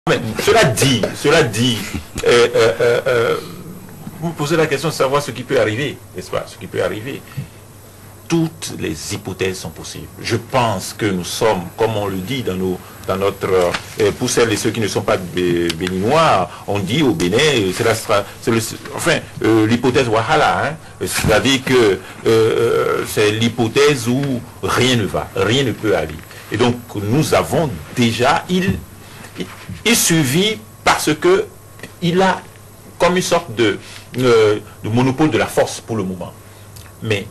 Mais cela dit, vous me posez la question de savoir ce qui peut arriver, n'est-ce pas? Ce qui peut arriver. Toutes les hypothèses sont possibles. Je pense que nous sommes, comme on le dit dans notre... pour celles et ceux qui ne sont pas béninois, on dit au Bénin, l'hypothèse Wahala, hein, c'est-à-dire que c'est l'hypothèse où rien ne va, rien ne peut aller. Et donc nous avons déjà... Il survit parce que il a comme une sorte de monopole de la force pour le moment. Mais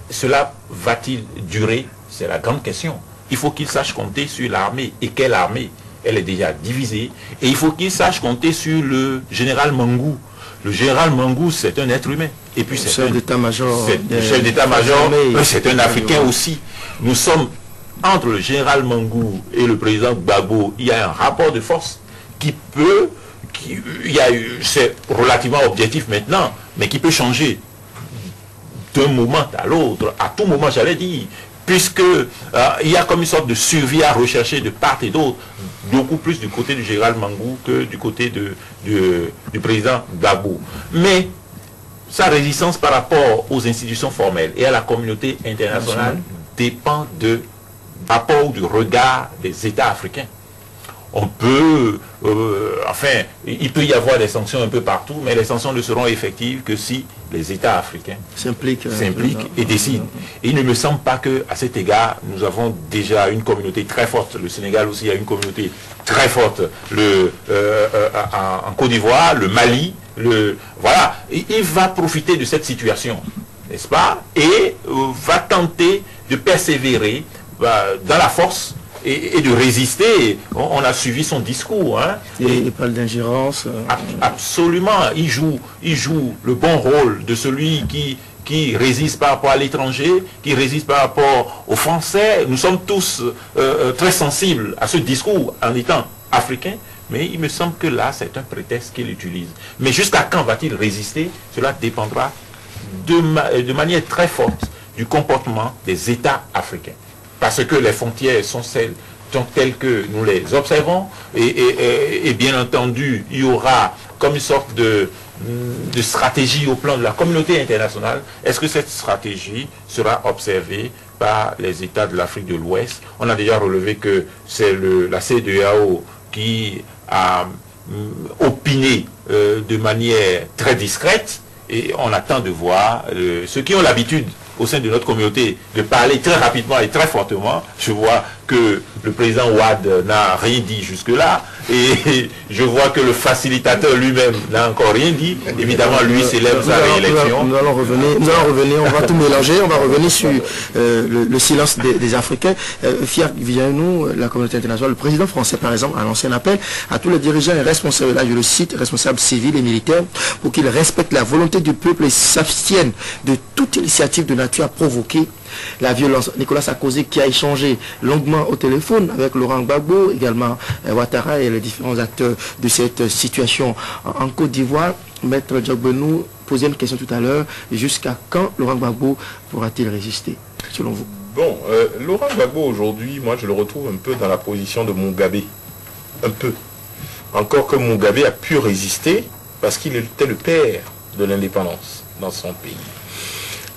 cela va-t-il durer? C'est la grande question. Il faut qu'il sache compter sur l'armée. Et quelle armée? Elle est déjà divisée. Et il faut qu'il sache compter sur le général Mangou. Le général Mangou, c'est un être humain. Et puis c'est chef d'état-major. Le chef d'état-major, c'est un Africain aussi. Nous sommes entre le général Mangou et le président Gbagbo, il y a un rapport de force c'est relativement objectif maintenant, mais qui peut changer d'un moment à l'autre, à tout moment, j'allais dire, puisque il y a comme une sorte de survie à rechercher de part et d'autre, beaucoup plus du côté du général Mangou que du côté du président Gbagbo. Mais sa résistance par rapport aux institutions formelles et à la communauté internationale dépend du rapport, du regard des États africains. On peut, il peut y avoir des sanctions un peu partout, mais les sanctions ne seront effectives que si les États africains s'impliquent et décident. Et il ne me semble pas qu'à cet égard, nous avons déjà une communauté très forte. Le Sénégal aussi a une communauté très forte. En Côte d'Ivoire, le Mali, voilà. Il va profiter de cette situation, n'est-ce pas? Et va tenter de persévérer dans la force et de résister. On a suivi son discours. Hein. Il parle d'ingérence. Absolument. Il joue le bon rôle de celui qui résiste par rapport à l'étranger, qui résiste par rapport aux Français. Nous sommes tous très sensibles à ce discours en étant africains, mais il me semble que là, c'est un prétexte qu'il utilise. Mais jusqu'à quand va-t-il résister? Cela dépendra de manière très forte du comportement des États africains. Parce que les frontières sont telles que nous les observons, et bien entendu, il y aura comme une sorte de stratégie au plan de la communauté internationale. Est-ce que cette stratégie sera observée par les États de l'Afrique de l'Ouest? On a déjà relevé que c'est la CEDEAO qui a opiné de manière très discrète, et on attend de voir ceux qui ont l'habitude au sein de notre communauté de parler très rapidement et très fortement. Je vois que le président Ouad n'a rien dit jusque-là, et je vois que le facilitateur lui-même n'a encore rien dit. Évidemment, lui célèbre sa réélection. Nous allons revenir, on va tout mélanger, on va revenir sur le silence des Africains. Fiak Vianou, la communauté internationale, le président français par exemple, a lancé un appel à tous les dirigeants et responsables, là je le cite, responsables civils et militaires, pour qu'ils respectent la volonté du peuple et s'abstiennent de toute initiative de nature à provoquer la violence. Nicolas Sarkozy, qui a échangé longuement au téléphone avec Laurent Gbagbo, également Ouattara et les différents acteurs de cette situation en Côte d'Ivoire. Maître Djogbenou posait une question tout à l'heure: jusqu'à quand Laurent Gbagbo pourra-t-il résister, selon vous? Bon, Laurent Gbagbo aujourd'hui, moi je le retrouve un peu dans la position de Mugabe. Un peu. Encore que Mugabe a pu résister parce qu'il était le père de l'indépendance dans son pays.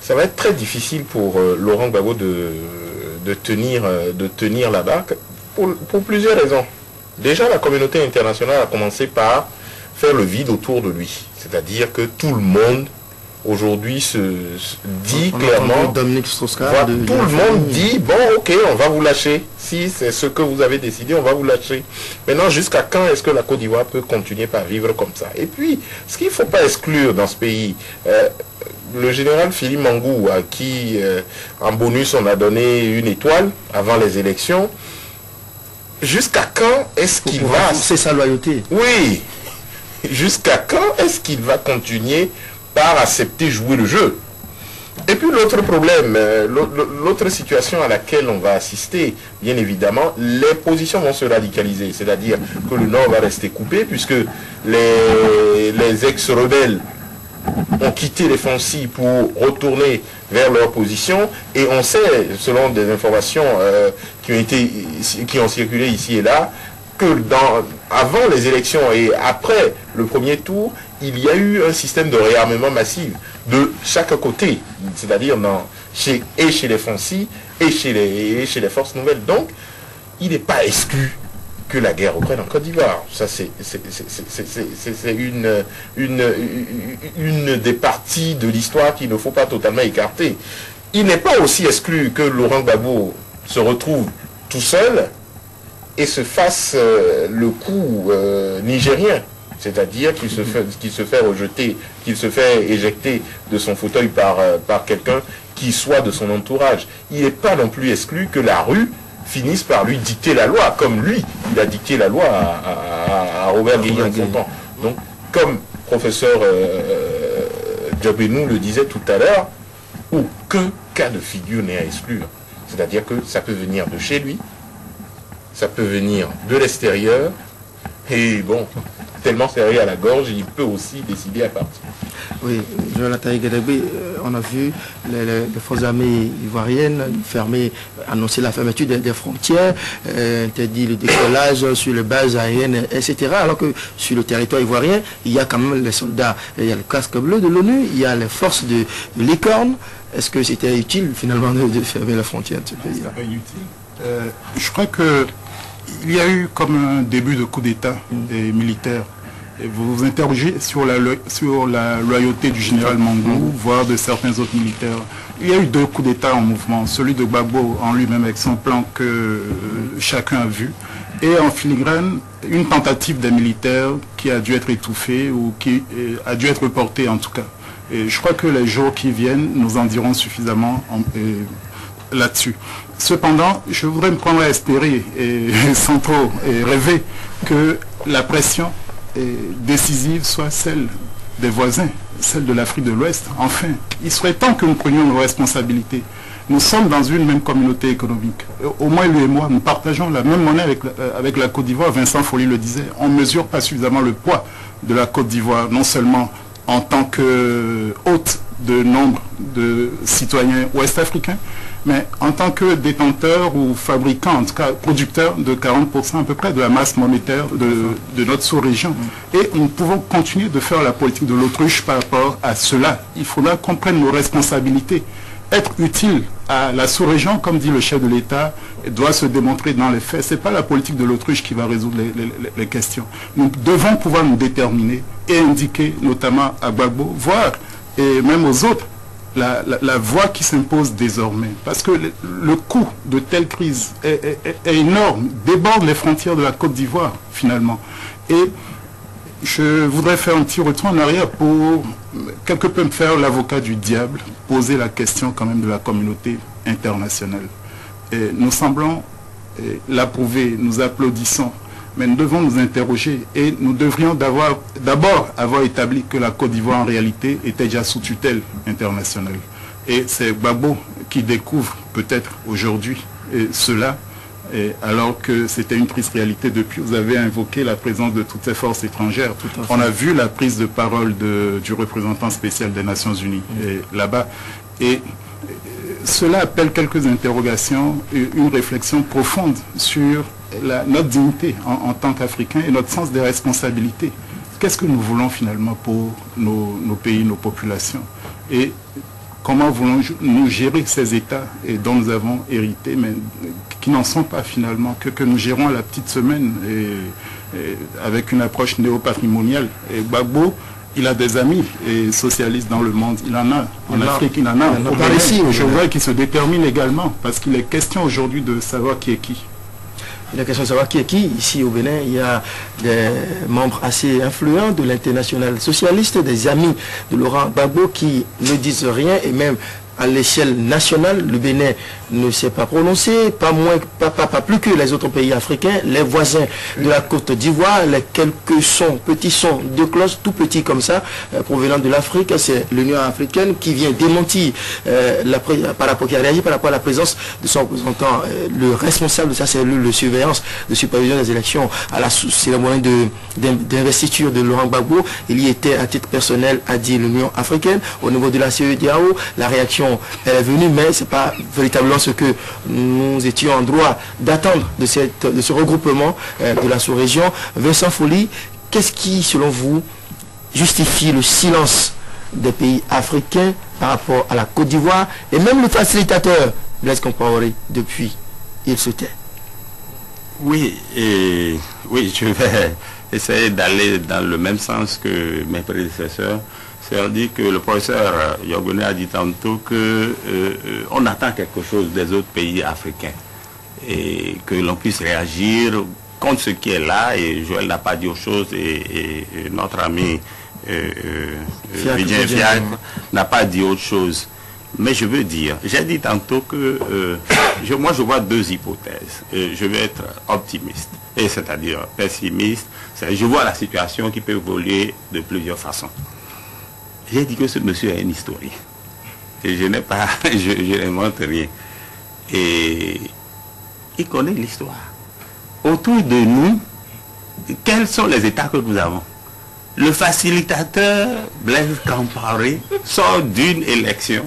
Ça va être très difficile pour Laurent Gbagbo de tenir la barque pour plusieurs raisons. Déjà, la communauté internationale a commencé par faire le vide autour de lui. C'est-à-dire que tout le monde aujourd'hui se dit clairement, tout le monde dit, bon ok, on va vous lâcher. Si c'est ce que vous avez décidé, on va vous lâcher. Maintenant, jusqu'à quand est-ce que la Côte d'Ivoire peut continuer par vivre comme ça? Et puis, ce qu'il ne faut pas exclure dans ce pays, le général Philippe Mangou, à qui en bonus on a donné une étoile avant les élections, jusqu'à quand est-ce qu'il va... C'est sa loyauté. Oui. Jusqu'à quand est-ce qu'il va continuer par accepter jouer le jeu? Et puis l'autre problème, l'autre situation à laquelle on va assister, bien évidemment, les positions vont se radicaliser. C'est-à-dire que le Nord va rester coupé puisque les ex-rebelles ont quitté les Fonsi pour retourner vers leur position, et on sait, selon des informations qui ont circulé ici et là, que avant les élections et après le premier tour, il y a eu un système de réarmement massif de chaque côté, c'est-à-dire chez les Francis et chez les forces nouvelles. Donc, il n'est pas exclu que la guerre reprenne en Côte d'Ivoire. Ça, c'est une des parties de l'histoire qu'il ne faut pas totalement écarter. Il n'est pas aussi exclu que Laurent Gbagbo se retrouve tout seul et se fasse le coup nigérien, c'est-à-dire qu'il se fait rejeter, qu'il se fait éjecter de son fauteuil par quelqu'un qui soit de son entourage. Il n'est pas non plus exclu que la rue finissent par lui dicter la loi, comme lui, il a dicté la loi à Robert Guéhi en son temps. Donc, comme professeur Djobenou le disait tout à l'heure, aucun cas de figure n'est à exclure. C'est-à-dire que ça peut venir de chez lui, ça peut venir de l'extérieur, et bon, tellement serré à la gorge, il peut aussi décider à partir. Oui, Jonathan Guédébé, on a vu les forces armées ivoiriennes annoncer la fermeture des frontières, interdit le décollage sur les bases aériennes, etc. Alors que sur le territoire ivoirien, il y a quand même les soldats, il y a le casque bleu de l'ONU, il y a les forces de Licorne. Est-ce que c'était utile finalement de fermer la frontière de ce pays-là? C'est pas inutile. Je crois que il y a eu comme un début de coup d'État des militaires. Et vous vous interrogez sur la loyauté du général Mangou, voire de certains autres militaires. Il y a eu 2 coups d'État en mouvement, celui de Gbagbo en lui-même avec son plan que chacun a vu, et en filigrane, une tentative des militaires qui a dû être étouffée ou qui a dû être reportée en tout cas. Et je crois que les jours qui viennent nous en diront suffisamment là-dessus. Cependant, je voudrais me prendre à espérer, et sans trop rêver, que la pression décisive soit celle des voisins, celle de l'Afrique de l'Ouest. Enfin, il serait temps que nous prenions nos responsabilités. Nous sommes dans une même communauté économique. Au moins lui et moi, nous partageons la même monnaie avec la Côte d'Ivoire. Vincent Folly le disait, on ne mesure pas suffisamment le poids de la Côte d'Ivoire, non seulement en tant que hôte de nombre de citoyens ouest-africains, mais en tant que détenteur ou fabricant, en tout cas producteur de 40% à peu près de la masse monétaire de notre sous-région. Et nous pouvons continuer de faire la politique de l'autruche par rapport à cela. Il faudra qu'on prenne nos responsabilités. Être utile à la sous-région, comme dit le chef de l'État, doit se démontrer dans les faits. Ce n'est pas la politique de l'autruche qui va résoudre les questions. Nous devons pouvoir nous déterminer et indiquer, notamment à Gbagbo, voire et même aux autres, la voie qui s'impose désormais. Parce que le coût de telle crise est énorme, déborde les frontières de la Côte d'Ivoire, finalement. Et je voudrais faire un petit retour en arrière pour quelque peu me faire l'avocat du diable, poser la question quand même de la communauté internationale. Et nous semblons l'approuver, nous applaudissons, mais nous devons nous interroger et nous devrions d'abord avoir établi que la Côte d'Ivoire en réalité était déjà sous tutelle internationale. Et c'est Gbagbo qui découvre peut-être aujourd'hui cela, alors que c'était une triste réalité depuis. Vous avez invoqué la présence de toutes ces forces étrangères. On a vu la prise de parole du représentant spécial des Nations Unies là-bas. Et cela appelle quelques interrogations et une réflexion profonde sur notre dignité en tant qu'Africains et notre sens des responsabilités. Qu'est-ce que nous voulons finalement pour nos pays, nos populations? Et comment voulons-nous gérer ces États dont nous avons hérité, mais qui n'en sont pas finalement, que nous gérons à la petite semaine avec une approche néo-patrimoniale. Et Gbagbo, il a des amis socialistes dans le monde, il en a. En Afrique, il en a. Je vois qu'il se détermine également, parce qu'il est question aujourd'hui de savoir qui est qui. Il est question de savoir qui est qui. Ici au Bénin, il y a des membres assez influents de l'international socialiste, des amis de Laurent Gbagbo qui ne disent rien et même à l'échelle nationale, le Bénin ne s'est pas prononcé, pas plus que les autres pays africains, les voisins de la Côte d'Ivoire, les quelques petits sons de cloche, tout petits comme ça, provenant de l'Afrique, c'est l'Union africaine qui vient démentir, qui a réagi par rapport à la présence de son représentant, le responsable de sa cellule de surveillance, de supervision des élections à la cérémonie d'investiture de Laurent Gbagbo. Il y était à titre personnel, a dit l'Union africaine. Au niveau de la CEDEAO, la réaction solution elle est venue, mais ce n'est pas véritablement ce que nous étions en droit d'attendre de ce regroupement de la sous-région. Vincent Folly, qu'est-ce qui, selon vous, justifie le silence des pays africains par rapport à la Côte d'Ivoire, et même le facilitateur Blaise Compaoré, depuis, il se tait? Oui, oui, je vais essayer d'aller dans le même sens que mes prédécesseurs. C'est-à-dire que le professeur Yogone a dit tantôt qu'on attend quelque chose des autres pays africains et que l'on puisse réagir contre ce qui est là, et Joël n'a pas dit autre chose, et notre ami Vidien Fiacre n'a pas dit autre chose. Mais je veux dire, j'ai dit tantôt que moi je vois deux hypothèses. Je vais être optimiste, et c'est-à-dire pessimiste. Je vois la situation qui peut évoluer de plusieurs façons. J'ai dit que ce monsieur est un historien. Et je n'ai pas, je n'invente rien. Et il connaît l'histoire. Autour de nous, quels sont les États que nous avons? Le facilitateur Blaise Compaoré sort d'une élection.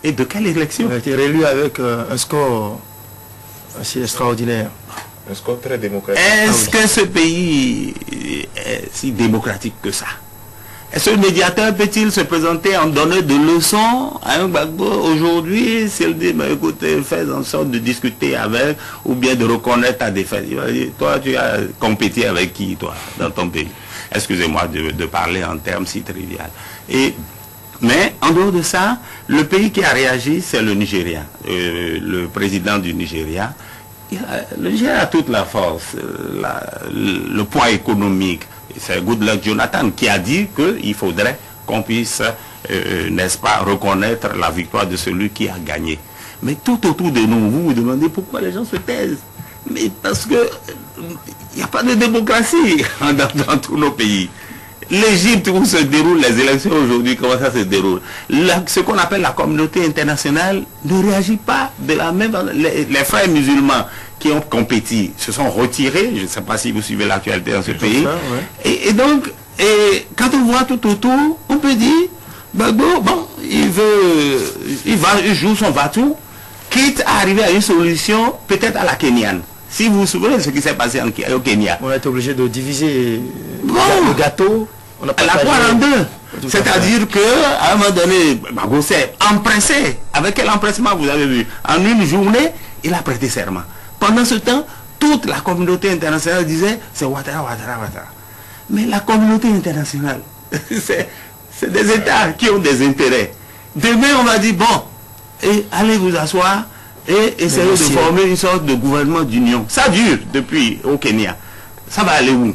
Et de quelle élection? Il a été réélu avec un score assez extraordinaire. Un score très démocratique. Est-ce que ce pays est si démocratique que ça? Est-ce que le médiateur peut-il se présenter en donneur de leçons à un Gbagbo aujourd'hui, s'il dit, mais écoutez, fais en sorte de discuter avec, ou bien de reconnaître ta défaite? Il va dire, toi, tu as compété avec qui, toi, dans ton pays? Excusez-moi de parler en termes si triviaux. Mais en dehors de ça, le pays qui a réagi, c'est le Nigeria. Le président du Nigeria, le Nigeria a toute la force, le poids économique. C'est Goodluck Jonathan qui a dit qu'il faudrait qu'on puisse, n'est-ce pas, reconnaître la victoire de celui qui a gagné. Mais tout autour de nous, vous vous demandez pourquoi les gens se taisent. Mais parce que il n'y a pas de démocratie dans tous nos pays. L'Égypte, où se déroulent les élections aujourd'hui, comment ça se déroule? Ce qu'on appelle la communauté internationale ne réagit pas de la même manière. Les frères musulmans qui ont compéti se sont retirés. Je ne sais pas si vous suivez l'actualité dans ce pays. Ça, ouais. Et donc, quand on voit tout autour, on peut dire, Gbagbo, bon, il joue son va-tout, quitte à arriver à une solution, peut-être à la kenyane. Si vous vous souvenez de ce qui s'est passé au Kenya. On a été obligé de diviser le gâteau. On a la poire en deux. C'est-à-dire qu'à un moment donné, Gbagbo s'est empressé. Avec quel empressement vous avez vu? En une journée, il a prêté serment. Pendant ce temps, toute la communauté internationale disait, c'est Ouattara, Ouattara, Ouattara. Mais la communauté internationale, c'est des États qui ont des intérêts. Demain, on va dire, bon, allez vous asseoir et essayez de former une sorte de gouvernement d'union. Ça dure depuis au Kenya. Ça va aller où?